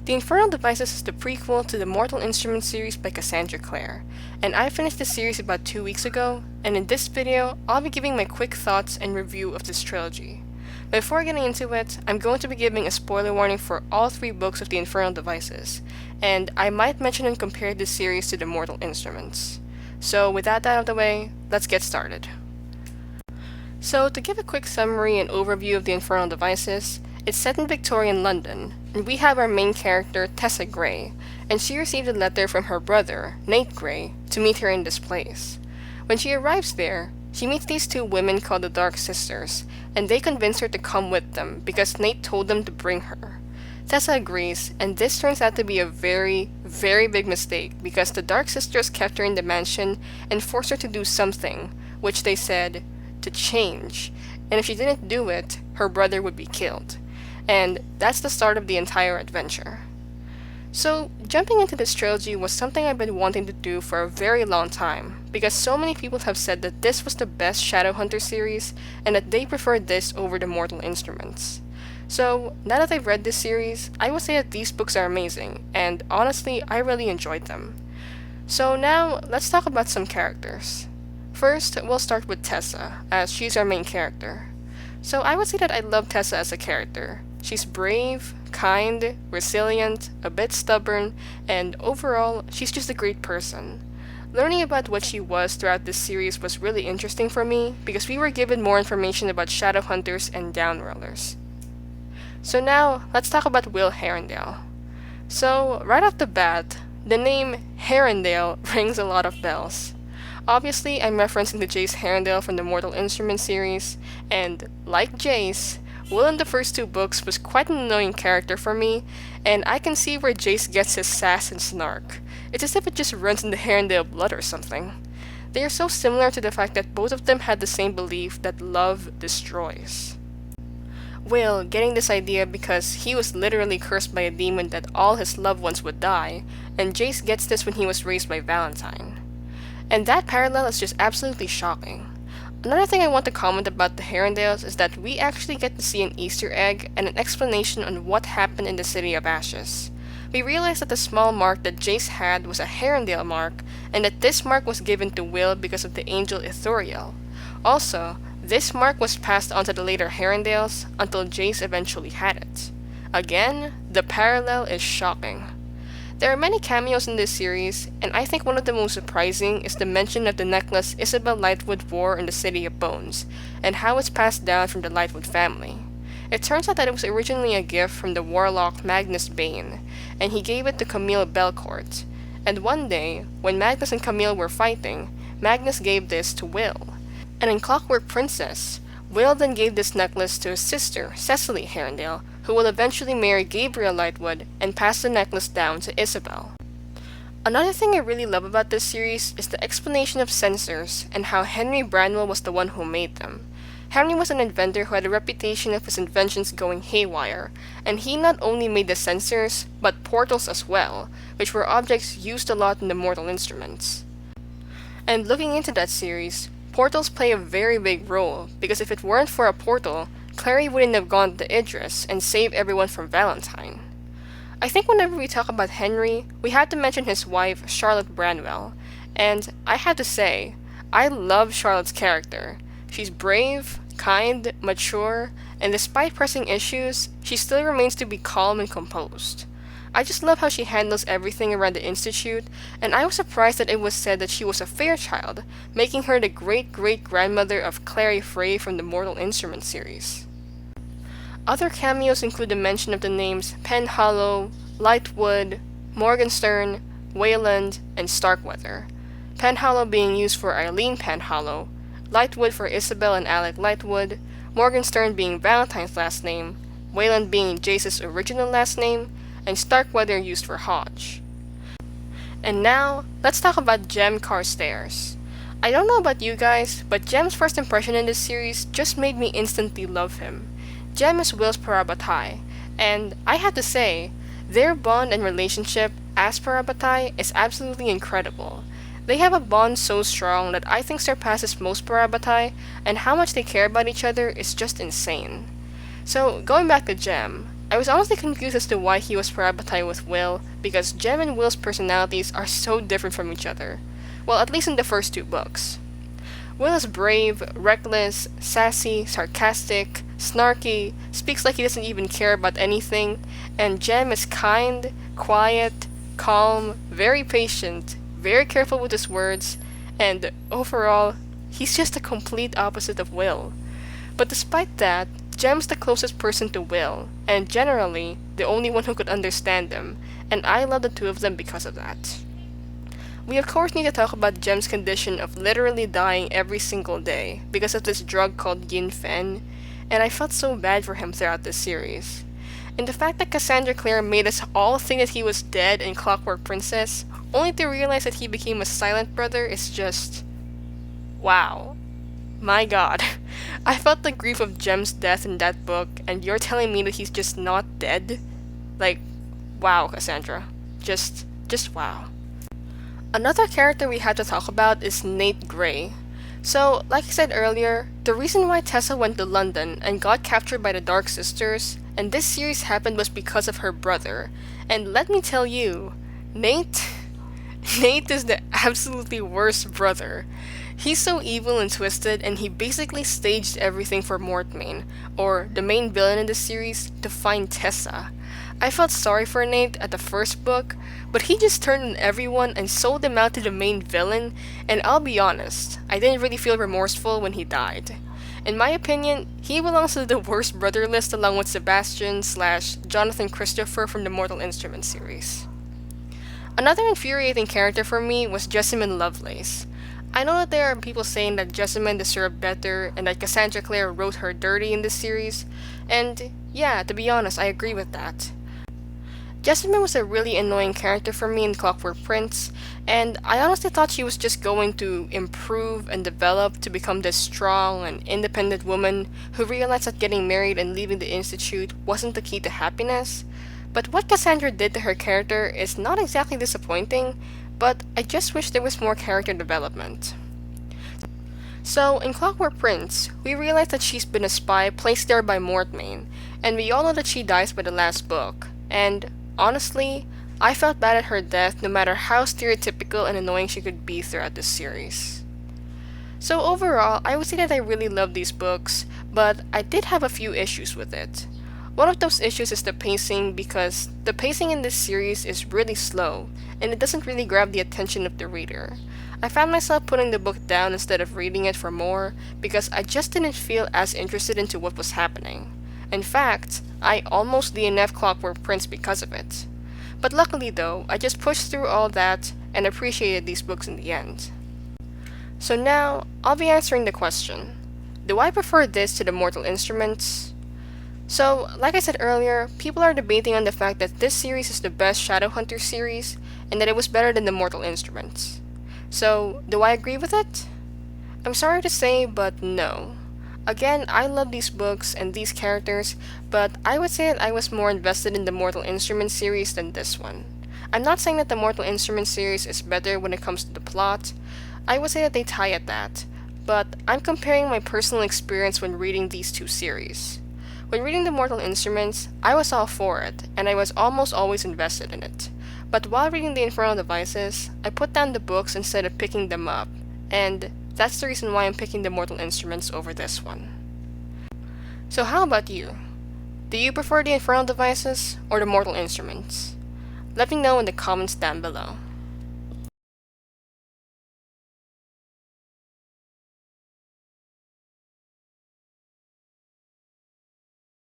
The Infernal Devices is the prequel to the Mortal Instruments series by Cassandra Clare, and I finished the series about 2 weeks ago, and in this video, I'll be giving my quick thoughts and review of this trilogy. Before getting into it, I'm going to be giving a spoiler warning for all 3 books of the Infernal Devices, and I might mention and compare this series to the Mortal Instruments. So with that out of the way, let's get started. So to give a quick summary and overview of the Infernal Devices, it's set in Victorian London, and we have our main character, Tessa Gray, and she received a letter from her brother, Nate Gray, to meet her in this place. When she arrives there, she meets these 2 women called the Dark Sisters, and they convince her to come with them because Nate told them to bring her. Tessa agrees, and this turns out to be a very, very big mistake because the Dark Sisters kept her in the mansion and forced her to do something, which they said, to change, and if she didn't do it, her brother would be killed. And that's the start of the entire adventure. So, jumping into this trilogy was something I've been wanting to do for a very long time, because so many people have said that this was the best Shadowhunters series, and that they preferred this over the Mortal Instruments. So, now that I've read this series, I would say that these books are amazing, and honestly, I really enjoyed them. So now, let's talk about some characters. First, we'll start with Tessa, as she's our main character. So I would say that I love Tessa as a character. She's brave, kind, resilient, a bit stubborn, and overall, she's just a great person. Learning about what she was throughout this series was really interesting for me because we were given more information about Shadowhunters and Downworlders. So now, let's talk about Will Herondale. So, right off the bat, the name Herondale rings a lot of bells. Obviously, I'm referencing the Jace Herondale from the Mortal Instruments series, and like Jace, Will in the first 2 books was quite an annoying character for me, and I can see where Jace gets his sass and snark. It's as if it just runs in the Herondale blood or something. They are so similar to the fact that both of them had the same belief that love destroys. Will getting this idea because he was literally cursed by a demon that all his loved ones would die, and Jace gets this when he was raised by Valentine. And that parallel is just absolutely shocking. Another thing I want to comment about the Herondales is that we actually get to see an Easter egg and an explanation on what happened in the City of Ashes. We realize that the small mark that Jace had was a Herondale mark, and that this mark was given to Will because of the angel Ithuriel. Also, this mark was passed on to the later Herondales until Jace eventually had it. Again, the parallel is shocking. There are many cameos in this series, and I think one of the most surprising is the mention of the necklace Isabelle-Lightwood wore in the City of Bones, and how it's passed down from the Lightwood family. It turns out that it was originally a gift from the warlock Magnus Bane, and he gave it to Camille Belcourt. And one day, when Magnus and Camille were fighting, Magnus gave this to Will. And in Clockwork Princess, Will then gave this necklace to his sister, Cecily Herondale, who will eventually marry Gabriel Lightwood and pass the necklace down to Isabelle. Another thing I really love about this series is the explanation of sensors and how Henry Branwell was the one who made them. Henry was an inventor who had a reputation of his inventions going haywire, and he not only made the sensors, but portals as well, which were objects used a lot in the Mortal Instruments. And looking into that series, portals play a very big role, because if it weren't for a portal, Clary wouldn't have gone to Idris and saved everyone from Valentine. I think whenever we talk about Henry, we have to mention his wife, Charlotte Branwell, and I have to say, I love Charlotte's character. She's brave, kind, mature, and despite pressing issues, she still remains to be calm and composed. I just love how she handles everything around the Institute, and I was surprised that it was said that she was a Fairchild, making her the great-great-grandmother of Clary Frey from the Mortal Instruments series. Other cameos include the mention of the names Penhallow, Lightwood, Morgenstern, Wayland, and Starkweather. Penhallow being used for Eileen Penhallow, Lightwood for Isabelle and Alec Lightwood, Morgenstern being Valentine's last name, Wayland being Jace's original last name, and Starkweather used for Hodge. And now, let's talk about Jem Carstairs. I don't know about you guys, but Jem's first impression in this series just made me instantly love him. Jem is Will's Parabatai, and I have to say, their bond and relationship as Parabatai is absolutely incredible. They have a bond so strong that I think surpasses most Parabatai, and how much they care about each other is just insane. So, going back to Jem, I was honestly confused as to why he was privatized with Will, because Jem and Will's personalities are so different from each other. Well, at least in the first two books. Will is brave, reckless, sassy, sarcastic, snarky, speaks like he doesn't even care about anything, and Jem is kind, quiet, calm, very patient, very careful with his words, and overall, he's just the complete opposite of Will. But despite that, Jem's the closest person to Will, and generally, the only one who could understand him, and I love the two of them because of that. We of course need to talk about Jem's condition of literally dying every single day because of this drug called Yin-Fen, and I felt so bad for him throughout this series. And the fact that Cassandra Clare made us all think that he was dead in Clockwork Princess, only to realize that he became a silent brother is just... wow. My god. I felt the grief of Jem's death in that book, and you're telling me that he's just not dead? Like, wow, Cassandra. Just wow. Another character we have to talk about is Nate Gray. So, like I said earlier, the reason why Tessa went to London and got captured by the Dark Sisters, and this series happened was because of her brother. And let me tell you, Nate is the absolutely worst brother. He's so evil and twisted, and he basically staged everything for Mortmain, or the main villain in the series, to find Tessa. I felt sorry for Nate at the first book, but he just turned on everyone and sold them out to the main villain, and I'll be honest, I didn't really feel remorseful when he died. In my opinion, he belongs to the worst brother list along with Sebastian/Jonathan Christopher from the Mortal Instruments series. Another infuriating character for me was Jessamine Lovelace. I know that there are people saying that Jessamine deserved better and that Cassandra Clare wrote her dirty in this series, and yeah, to be honest, I agree with that. Jessamine was a really annoying character for me in Clockwork Prince, and I honestly thought she was just going to improve and develop to become this strong and independent woman who realized that getting married and leaving the Institute wasn't the key to happiness. But what Cassandra did to her character is not exactly disappointing, but I just wish there was more character development. So, in Clockwork Prince, we realize that she's been a spy placed there by Mortmain, and we all know that she dies by the last book, and honestly, I felt bad at her death no matter how stereotypical and annoying she could be throughout this series. So overall, I would say that I really love these books, but I did have a few issues with it. One of those issues is the pacing, because the pacing in this series is really slow, and it doesn't really grab the attention of the reader. I found myself putting the book down instead of reading it for more, because I just didn't feel as interested into what was happening. In fact, I almost DNF'd Clockwork Prince because of it. But luckily though, I just pushed through all that and appreciated these books in the end. So now, I'll be answering the question, do I prefer this to the Mortal Instruments? So, like I said earlier, people are debating on the fact that this series is the best Shadowhunters series, and that it was better than the Mortal Instruments. So, do I agree with it? I'm sorry to say, but no. Again, I love these books and these characters, but I would say that I was more invested in the Mortal Instruments series than this one. I'm not saying that the Mortal Instruments series is better when it comes to the plot. I would say that they tie at that, but I'm comparing my personal experience when reading these two series. When reading the Mortal Instruments, I was all for it, and I was almost always invested in it. But while reading the Infernal Devices, I put down the books instead of picking them up, and that's the reason why I'm picking the Mortal Instruments over this one. So how about you? Do you prefer the Infernal Devices or the Mortal Instruments? Let me know in the comments down below.